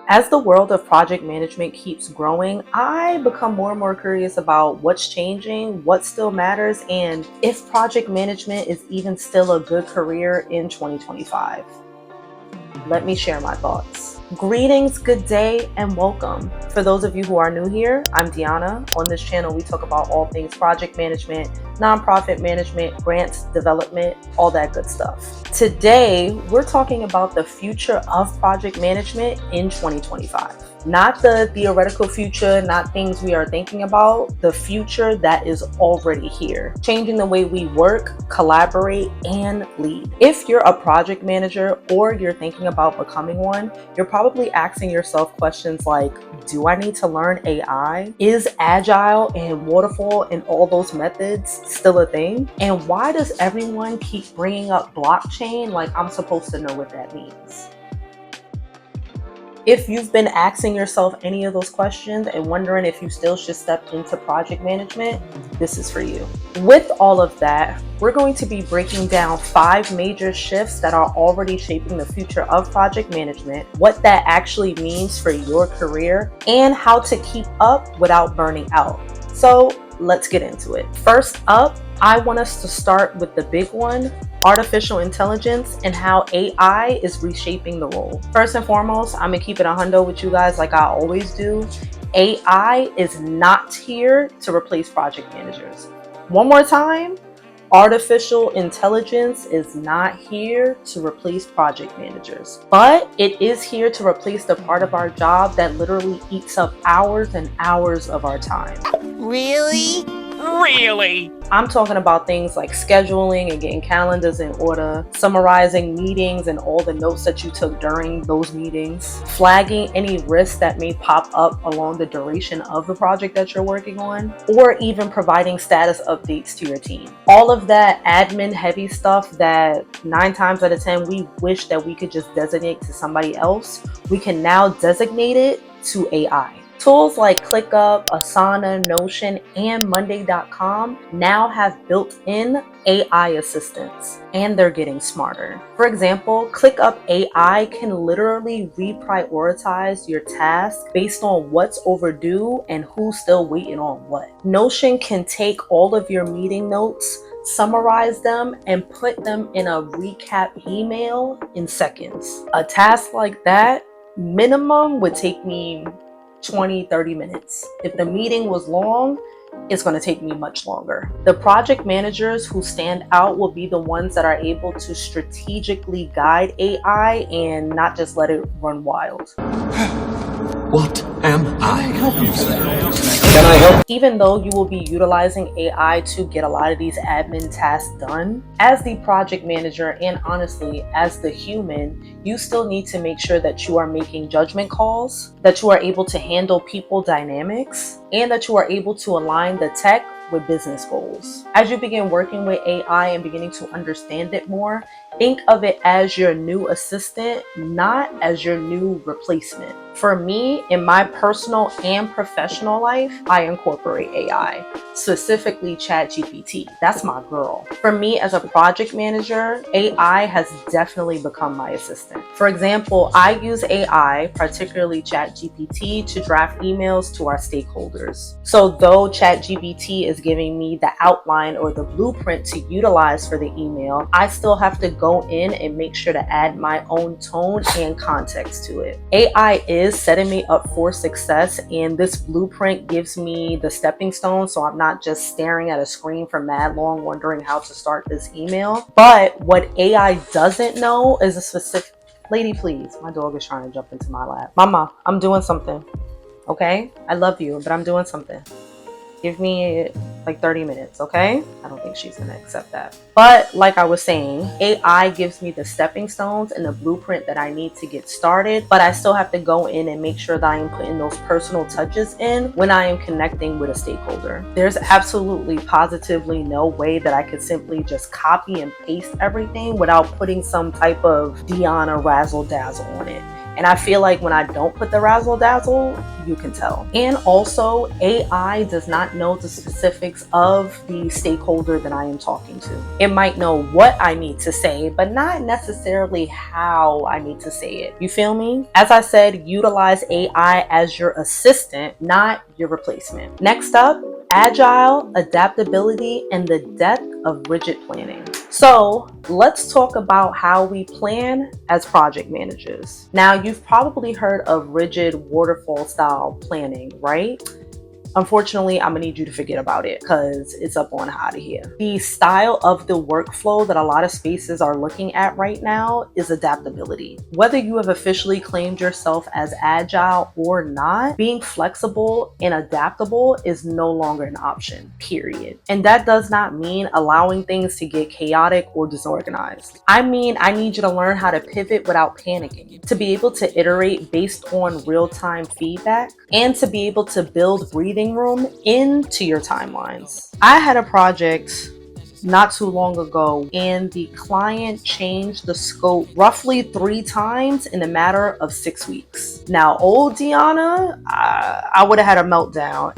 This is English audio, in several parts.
As the world of project management keeps growing, I become more and more curious about what's changing, what still matters, and if project management is even still a good career in 2025. Let me share my thoughts. Greetings, good day, and welcome. For those of you who are new here, I'm Deanna. On this channel, we talk about all things project management, nonprofit management, grants, development, all that good stuff. Today, we're talking about the future of project management in 2025. Not the theoretical future, not things we are thinking about, the future that is already here, changing the way we work, collaborate, and lead. If you're a project manager or you're thinking about becoming one, you're probably asking yourself questions like, do I need to learn AI? Is Agile and Waterfall and all those methods still a thing? And why does everyone keep bringing up blockchain like I'm supposed to know what that means? If you've been asking yourself any of those questions and wondering if you still should step into project management, this is for you. With all of that, we're going to be breaking down 5 major shifts that are already shaping the future of project management, what that actually means for your career, and how to keep up without burning out. So let's get into it. First up, I want us to start with the big one, artificial intelligence and how AI is reshaping the role. First and foremost, I'm gonna keep it a hundo with you guys like I always do. AI is not here to replace project managers. One more time, artificial intelligence is not here to replace project managers, but it is here to replace the part of our job that literally eats up hours and hours of our time. Really? I'm talking about things like scheduling and getting calendars in order, summarizing meetings and all the notes that you took during those meetings, flagging any risks that may pop up along the duration of the project that you're working on, or even providing status updates to your team. All of that admin heavy stuff that 9 times out of 10 we wish that we could just designate to somebody else, we can now designate it to AI. Tools like ClickUp, Asana, Notion, and Monday.com now have built-in AI assistants, and they're getting smarter. For example, ClickUp AI can literally reprioritize your tasks based on what's overdue and who's still waiting on what. Notion can take all of your meeting notes, summarize them, and put them in a recap email in seconds. A task like that, minimum would take me 20-30 minutes. If the meeting was long, it's going to take me much longer. The project managers who stand out will be the ones that are able to strategically guide AI and not just let it run wild. What am I? Can I help you, sir? Can I help? Even though you will be utilizing AI to get a lot of these admin tasks done, as the project manager and honestly, as the human, you still need to make sure that you are making judgment calls, that you are able to handle people dynamics, and that you are able to align the tech with business goals. As you begin working with AI and beginning to understand it more, think of it as your new assistant, not as your new replacement. For me, in my personal and professional life, I incorporate AI, specifically ChatGPT. That's my girl. For me as a project manager, AI has definitely become my assistant. For example, I use AI, particularly ChatGPT, to draft emails to our stakeholders. So though ChatGPT is giving me the outline or the blueprint to utilize for the email, I still have to go in and make sure to add my own tone and context to it. AI is setting me up for success, and this blueprint gives me the stepping stone so I'm not just staring at a screen for mad long wondering how to start this email. But what AI doesn't know is a specific... Lady, please, my dog is trying to jump into my lap. Mama, I'm doing something. Okay? I love you, but I'm doing something. Give me like 30 minutes, okay? I don't think she's gonna accept that. But like I was saying, AI gives me the stepping stones and the blueprint that I need to get started, but I still have to go in and make sure that I am putting those personal touches in when I am connecting with a stakeholder. There's absolutely positively no way that I could simply just copy and paste everything without putting some type of Deanna razzle dazzle on it. And I feel like when I don't put the razzle dazzle, you can tell. And also, AI does not know the specifics of the stakeholder that I am talking to. It might know what I need to say, but not necessarily how I need to say it. You feel me? As I said, utilize AI as your assistant, not your replacement. Next up, Agile, adaptability, and the depth of rigid planning. So let's talk about how we plan as project managers. Now, you've probably heard of rigid waterfall style planning, right? Unfortunately, I'm gonna need you to forget about it because it's up on out of here. The style of the workflow that a lot of spaces are looking at right now is adaptability. Whether you have officially claimed yourself as agile or not, being flexible and adaptable is no longer an option, period. And that does not mean allowing things to get chaotic or disorganized. I mean, I need you to learn how to pivot without panicking, to be able to iterate based on real-time feedback, and to be able to build breathing room into your timelines. I had a project not too long ago and the client changed the scope roughly 3 times in a matter of 6 weeks. Now, old Deanna, I would have had a meltdown.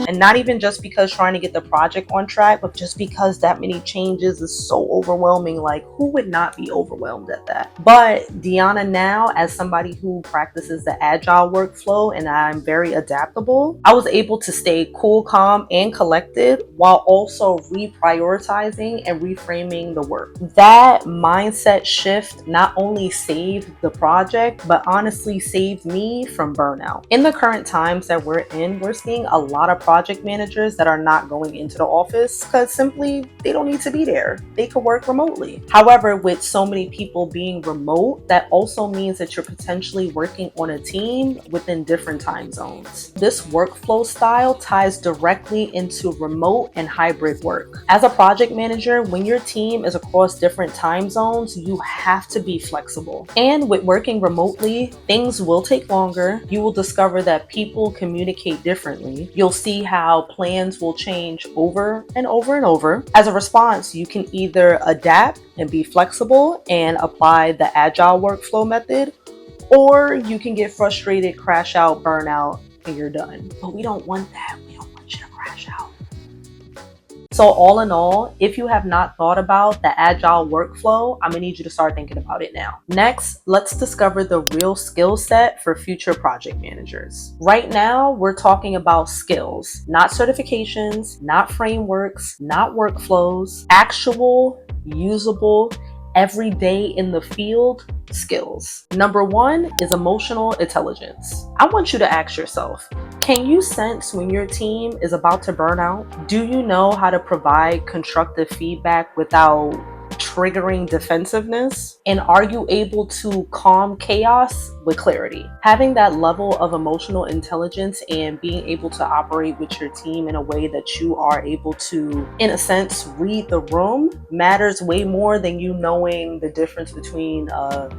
And not even just because trying to get the project on track, but just because that many changes is so overwhelming. Like, who would not be overwhelmed at that? But Deanna now, as somebody who practices the agile workflow and I'm very adaptable, I was able to stay cool, calm, and collected while also reprioritizing and reframing the work. That mindset shift not only saved the project, but honestly saved me from burnout. In the current times that we're in, we're seeing a lot of project managers that are not going into the office because simply they don't need to be there. They could work remotely. However, with so many people being remote, that also means that you're potentially working on a team within different time zones. This workflow style ties directly into remote and hybrid work. As a project manager, when your team is across different time zones, you have to be flexible. And with working remotely, things will take longer. You will discover that people communicate differently. You'll see how plans will change over and over and over. As a response, you can either adapt and be flexible and apply the agile workflow method, or you can get frustrated, crash out, burn out, and you're done. But we don't want that. We don't want you to crash out. So all in all, if you have not thought about the agile workflow, I'm gonna need you to start thinking about it now. Next, let's discover the real skill set for future project managers. Right now, we're talking about skills, not certifications, not frameworks, not workflows, actual, usable, every day in the field skills. Number 1 is emotional intelligence. I want you to ask yourself, can you sense when your team is about to burn out? Do you know how to provide constructive feedback without triggering defensiveness? And are you able to calm chaos with clarity? Having that level of emotional intelligence and being able to operate with your team in a way that you are able to, in a sense, read the room matters way more than you knowing the difference between a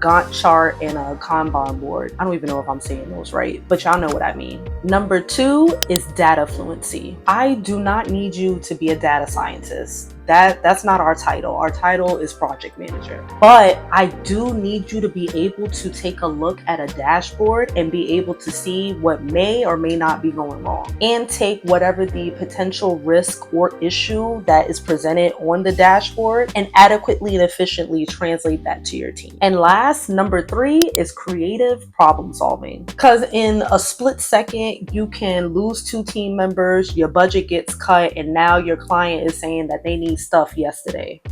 Gantt chart and a Kanban board. I don't even know if I'm saying those right, but y'all know what I mean. Number 2 is data fluency. I do not need you to be a data scientist. That's not our title. Our title is project manager. But I do need you to be able to take a look at a dashboard and be able to see what may or may not be going wrong, and take whatever the potential risk or issue that is presented on the dashboard and adequately and efficiently translate that to your team. And last, number 3 is creative problem solving. Because in a split second, you can lose 2 team members, your budget gets cut, and now your client is saying that they need stuff yesterday.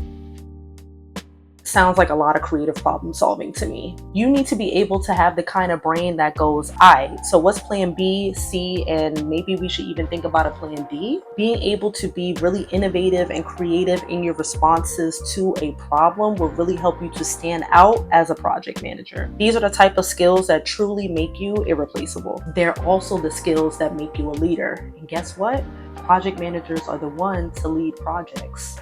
Sounds like a lot of creative problem solving to me. You need to be able to have the kind of brain that goes, alright, so what's plan B, C, and maybe we should even think about a plan D? Being able to be really innovative and creative in your responses to a problem will really help you to stand out as a project manager. These are the type of skills that truly make you irreplaceable. They're also the skills that make you a leader. And guess what? Project managers are the ones to lead projects.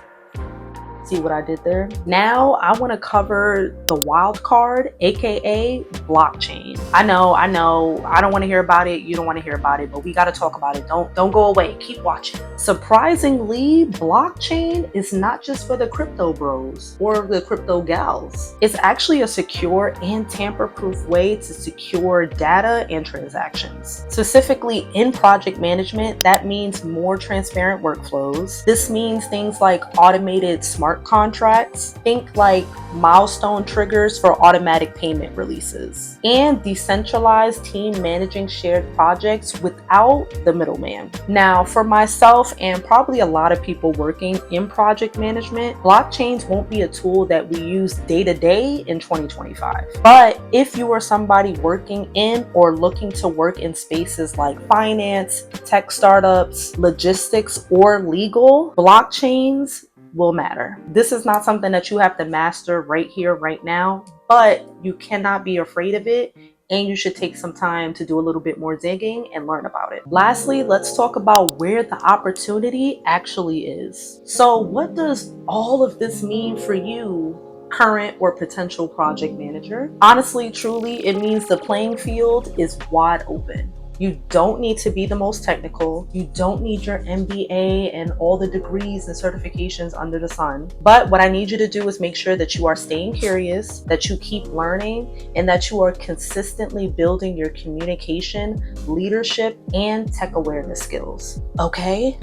See what I did there? Now I want to cover the wild card, aka blockchain. I know, I don't want to hear about it. You don't want to hear about it, but we got to talk about it. Don't go away. Keep watching. Surprisingly, blockchain is not just for the crypto bros or the crypto gals. It's actually a secure and tamper-proof way to secure data and transactions. Specifically in project management, that means more transparent workflows. This means things like automated smart contracts, think like milestone triggers for automatic payment releases, and decentralized team managing shared projects without the middleman. Now, for myself and probably a lot of people working in project management, blockchains won't be a tool that we use day to day in 2025. But if you are somebody working in or looking to work in spaces like finance, tech startups, logistics, or legal, blockchains will matter. This is not something that you have to master right here, right now, but you cannot be afraid of it, and you should take some time to do a little bit more digging and learn about it. Lastly, let's talk about where the opportunity actually is. So what does all of this mean for you, current or potential project manager? Honestly, truly, it means the playing field is wide open. You don't need to be the most technical. You don't need your MBA and all the degrees and certifications under the sun. But what I need you to do is make sure that you are staying curious, that you keep learning, and that you are consistently building your communication, leadership, and tech awareness skills. Okay?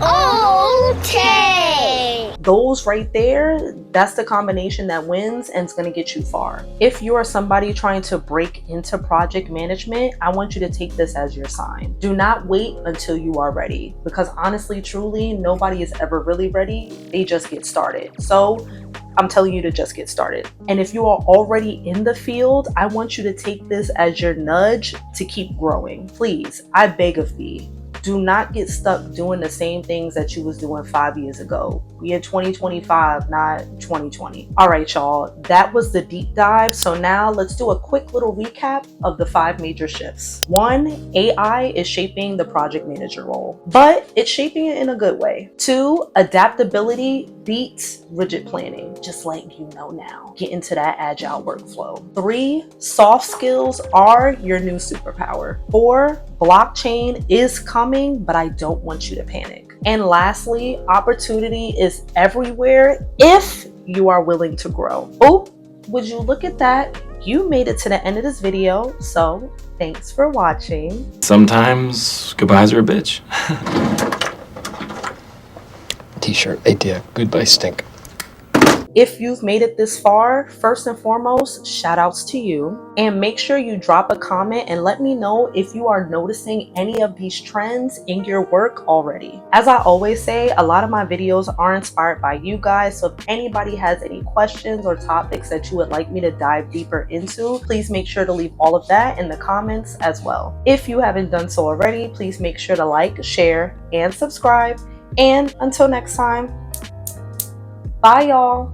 Okay. Those right there, that's the combination that wins and it's going to get you far. If you are somebody trying to break into project management, I want you to take this as your sign. Do not wait until you are ready, because honestly, truly, nobody is ever really ready. They just get started. So I'm telling you to just get started. And if you are already in the field, I want you to take this as your nudge to keep growing. Please, I beg of thee. Do not get stuck doing the same things that you was doing 5 years ago. We in 2025, not 2020. All right, y'all, that was the deep dive. So now let's do a quick little recap of the 5 major shifts. 1, AI is shaping the project manager role, but it's shaping it in a good way. 2, adaptability beats rigid planning, just like you know now. Get into that agile workflow. 3, soft skills are your new superpower. 4, blockchain is coming, but I don't want you to panic. And lastly, opportunity is everywhere if you are willing to grow. Oh, would you look at that? You made it to the end of this video, so thanks for watching. Sometimes goodbyes are a bitch. T-shirt idea. Goodbye stink. If you've made it this far, first and foremost, shout outs to you. And make sure you drop a comment and let me know if you are noticing any of these trends in your work already. As I always say, a lot of my videos are inspired by you guys. So if anybody has any questions or topics that you would like me to dive deeper into, please make sure to leave all of that in the comments as well. If you haven't done so already, please make sure to like, share, and subscribe. And until next time, bye y'all.